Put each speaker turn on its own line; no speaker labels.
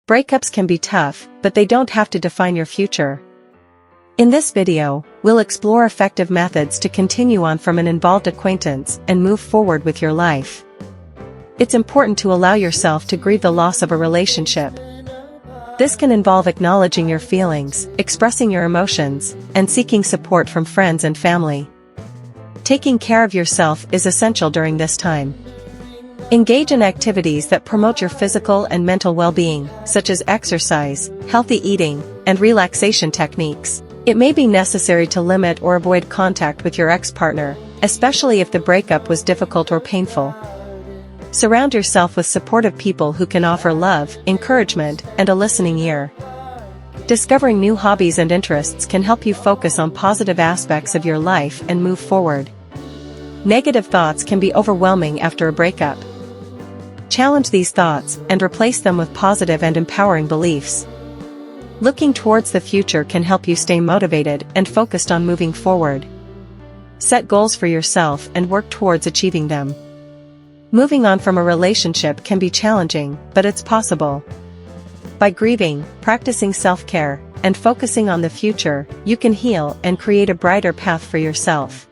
Breakups can be tough, but they don't have to define your future. In this video, we'll explore effective methods to continue on from an involved acquaintance and move forward with your life. It's important to allow yourself to grieve the loss of a relationship. This can involve acknowledging your feelings, expressing your emotions, and seeking support from friends and family. Taking care of yourself is essential during this time. Engage in activities that promote your physical and mental well-being, such as exercise, healthy eating, and relaxation techniques. It may be necessary to limit or avoid contact with your ex-partner, especially if the breakup was difficult or painful. Surround yourself with supportive people who can offer love, encouragement, and a listening ear. Discovering new hobbies and interests can help you focus on positive aspects of your life and move forward. Negative thoughts can be overwhelming after a breakup. Challenge these thoughts and replace them with positive and empowering beliefs. Looking towards the future can help you stay motivated and focused on moving forward. Set goals for yourself and work towards achieving them. Moving on from a relationship can be challenging, but it's possible. By grieving, practicing self-care, and focusing on the future, you can heal and create a brighter path for yourself.